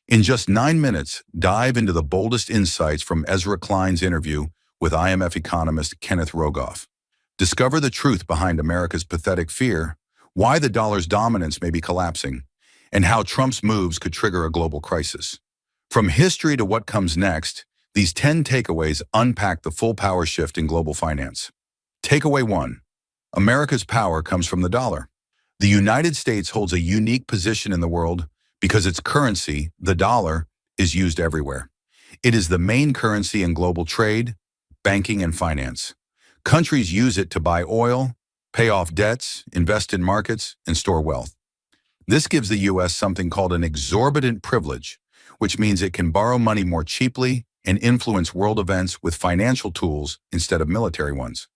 In just 9 minutes, dive into the boldest insights from Ezra Klein's interview with IMF economist Kenneth Rogoff. Discover the truth behind America's pathetic fear, why the dollar's dominance may be collapsing, and how Trump's moves could trigger a global crisis. From history to what comes next, these 10 takeaways unpack the full power shift in global finance. Takeaway 1. America's power comes from the dollar. The United States holds a unique position in the world because its currency, the dollar, is used everywhere. It is the main currency in global trade, banking, and finance. Countries use it to buy oil, pay off debts, invest in markets, and store wealth. This gives the U.S. something called an exorbitant privilege, which means it can borrow money more cheaply and influence world events with financial tools instead of military ones.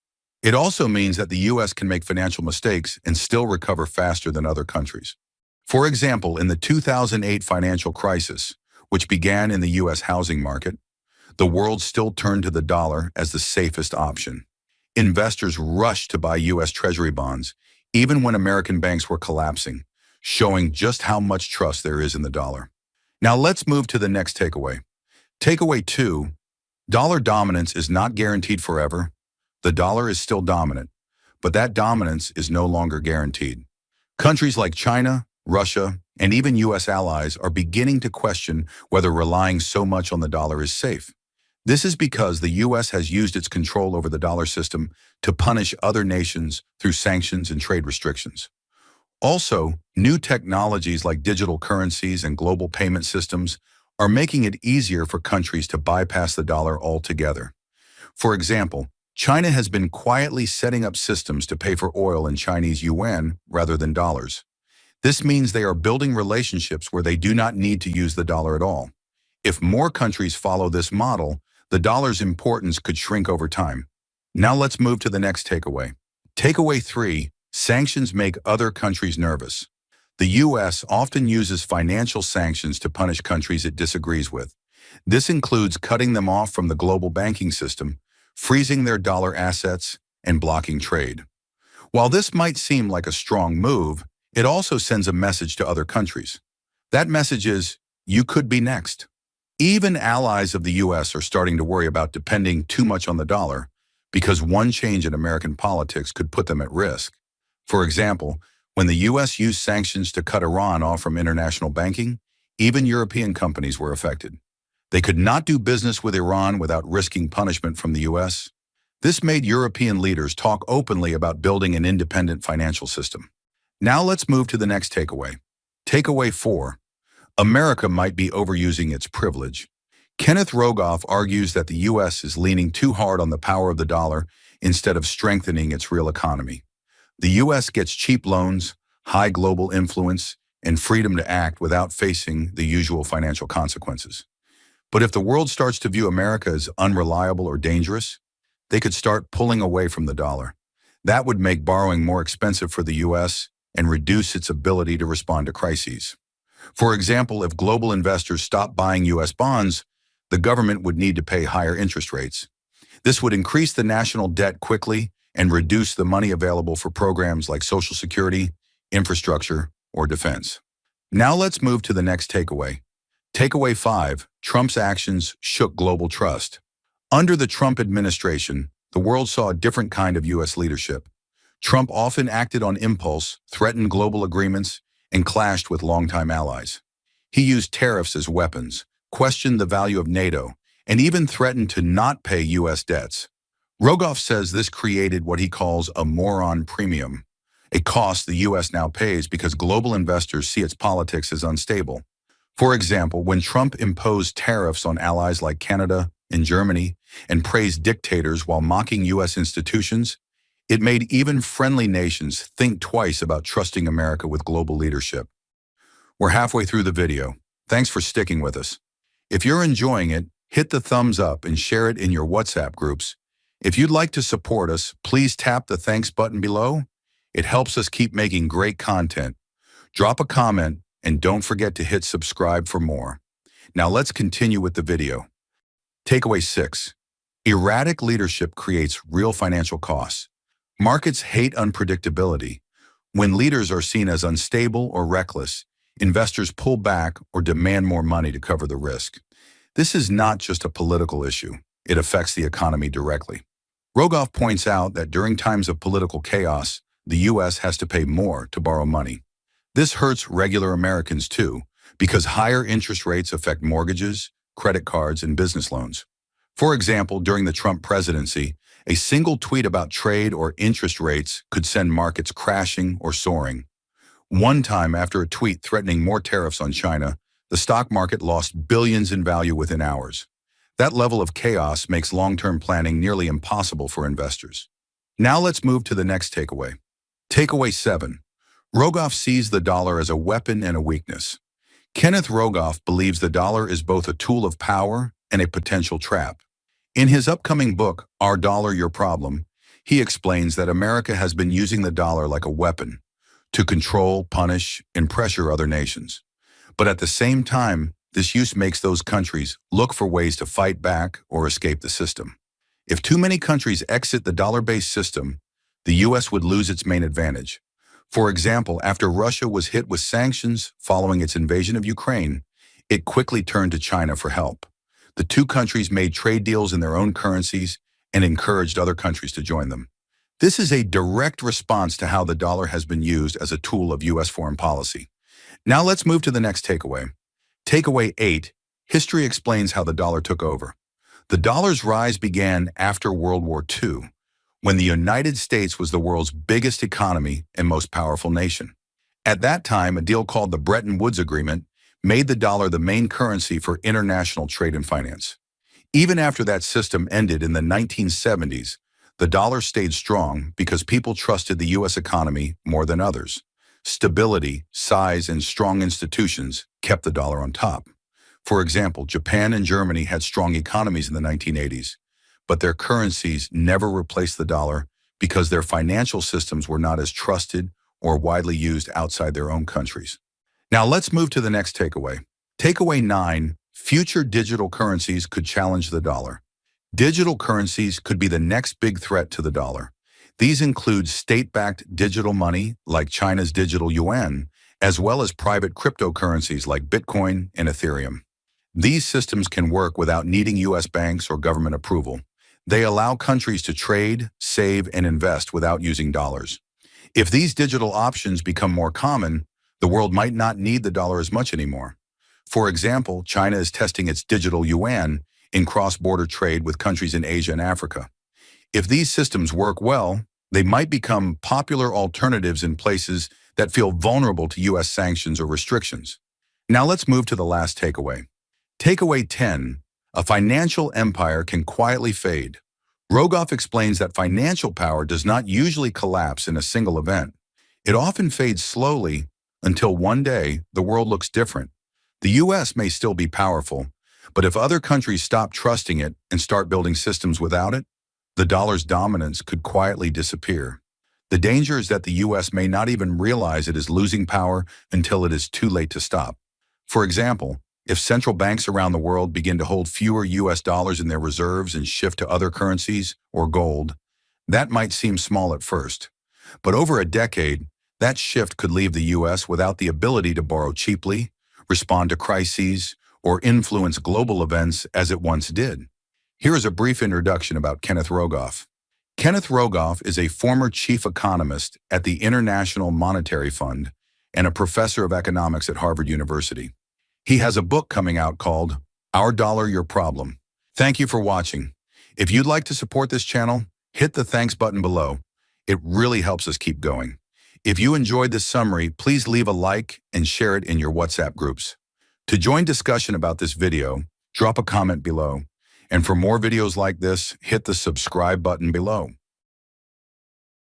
It also means that the U.S. can make financial mistakes and still recover faster than other countries. For example, in the 2008 financial crisis, which began in the U.S. housing market, the world still turned to the dollar as the safest option. Investors rushed to buy U.S. Treasury bonds, even when American banks were collapsing, showing just how much trust there is in the dollar. Now let's move to the next takeaway. Takeaway 2, dollar dominance is not guaranteed forever. The dollar is still dominant, but that dominance is no longer guaranteed. Countries like China, Russia, and even U.S. allies are beginning to question whether relying so much on the dollar is safe. This is because the U.S. has used its control over the dollar system to punish other nations through sanctions and trade restrictions. Also, new technologies like digital currencies and global payment systems are making it easier for countries to bypass the dollar altogether. For example, China has been quietly setting up systems to pay for oil in Chinese yuan rather than dollars. This means they are building relationships where they do not need to use the dollar at all. If more countries follow this model, the dollar's importance could shrink over time. Now let's move to the next takeaway. Takeaway 3, sanctions make other countries nervous. The U.S. often uses financial sanctions to punish countries it disagrees with. This includes cutting them off from the global banking system, freezing their dollar assets, and blocking trade. While this might seem like a strong move, it also sends a message to other countries. That message is, you could be next. Even allies of the U.S. are starting to worry about depending too much on the dollar because one change in American politics could put them at risk. For example, when the U.S. used sanctions to cut Iran off from international banking, even European companies were affected. They could not do business with Iran without risking punishment from the U.S. This made European leaders talk openly about building an independent financial system. Now let's move to the next takeaway. Takeaway 4. America might be overusing its privilege. Kenneth Rogoff argues that the U.S. is leaning too hard on the power of the dollar instead of strengthening its real economy. The U.S. gets cheap loans, high global influence, and freedom to act without facing the usual financial consequences. But if the world starts to view America as unreliable or dangerous, they could start pulling away from the dollar. That would make borrowing more expensive for the U.S. and reduce its ability to respond to crises. For example, if global investors stop buying U.S. bonds, the government would need to pay higher interest rates. This would increase the national debt quickly and reduce the money available for programs like Social Security, infrastructure, or defense. Now let's move to the next takeaway. Takeaway 5, Trump's actions shook global trust. Under the Trump administration, the world saw a different kind of U.S. leadership. Trump often acted on impulse, threatened global agreements, and clashed with longtime allies. He used tariffs as weapons, questioned the value of NATO, and even threatened to not pay U.S. debts. Rogoff says this created what he calls a moron premium, a cost the U.S. now pays because global investors see its politics as unstable. For example, when Trump imposed tariffs on allies like Canada and Germany and praised dictators while mocking U.S. institutions, it made even friendly nations think twice about trusting America with global leadership. We're halfway through the video. Thanks for sticking with us. If you're enjoying it, hit the thumbs up and share it in your WhatsApp groups. If you'd like to support us, please tap the thanks button below. It helps us keep making great content. Drop a comment and don't forget to hit subscribe for more. Now let's continue with the video. Takeaway 6. Erratic leadership creates real financial costs. Markets hate unpredictability. When leaders are seen as unstable or reckless, investors pull back or demand more money to cover the risk. This is not just a political issue. It affects the economy directly. Rogoff points out that during times of political chaos, the U.S. has to pay more to borrow money. This hurts regular Americans too, because higher interest rates affect mortgages, credit cards, and business loans. For example, during the Trump presidency, a single tweet about trade or interest rates could send markets crashing or soaring. One time, after a tweet threatening more tariffs on China, the stock market lost billions in value within hours. That level of chaos makes long-term planning nearly impossible for investors. Now let's move to the next takeaway. Takeaway 7. Rogoff sees the dollar as a weapon and a weakness. Kenneth Rogoff believes the dollar is both a tool of power and a potential trap. In his upcoming book, Our Dollar, Your Problem, he explains that America has been using the dollar like a weapon to control, punish, and pressure other nations. But at the same time, this use makes those countries look for ways to fight back or escape the system. If too many countries exit the dollar-based system, the U.S. would lose its main advantage. For example, after Russia was hit with sanctions following its invasion of Ukraine, it quickly turned to China for help. The two countries made trade deals in their own currencies and encouraged other countries to join them. This is a direct response to how the dollar has been used as a tool of U.S. foreign policy. Now let's move to the next takeaway. Takeaway 8. History explains how the dollar took over. The dollar's rise began after World War II, when the United States was the world's biggest economy and most powerful nation. At that time, a deal called the Bretton Woods Agreement made the dollar the main currency for international trade and finance. Even after that system ended in the 1970s, the dollar stayed strong because people trusted the U.S. economy more than others. Stability, size, and strong institutions kept the dollar on top. For example, Japan and Germany had strong economies in the 1980s, but their currencies never replaced the dollar because their financial systems were not as trusted or widely used outside their own countries. Now let's move to the next takeaway. Takeaway 9, future digital currencies could challenge the dollar. Digital currencies could be the next big threat to the dollar. These include state-backed digital money like China's digital yuan, as well as private cryptocurrencies like Bitcoin and Ethereum. These systems can work without needing U.S. banks or government approval. They allow countries to trade, save, and invest without using dollars. If these digital options become more common, the world might not need the dollar as much anymore. For example, China is testing its digital yuan in cross-border trade with countries in Asia and Africa. If these systems work well, they might become popular alternatives in places that feel vulnerable to U.S. sanctions or restrictions. Now let's move to the last takeaway. Takeaway 10. A financial empire can quietly fade. Rogoff explains that financial power does not usually collapse in a single event. It often fades slowly until one day the world looks different. The U.S. may still be powerful, but if other countries stop trusting it and start building systems without it, the dollar's dominance could quietly disappear. The danger is that the U.S. may not even realize it is losing power until it is too late to stop. For example, if central banks around the world begin to hold fewer U.S. dollars in their reserves and shift to other currencies or gold, that might seem small at first. But over a decade, that shift could leave the U.S. without the ability to borrow cheaply, respond to crises, or influence global events as it once did. Here is a brief introduction about Kenneth Rogoff. Kenneth Rogoff is a former chief economist at the International Monetary Fund and a professor of economics at Harvard University. He has a book coming out called Our Dollar, Your Problem. Thank you for watching. If you'd like to support this channel, hit the thanks button below. It really helps us keep going. If you enjoyed this summary, please leave a like and share it in your WhatsApp groups. To join discussion about this video, drop a comment below. And for more videos like this, hit the subscribe button below.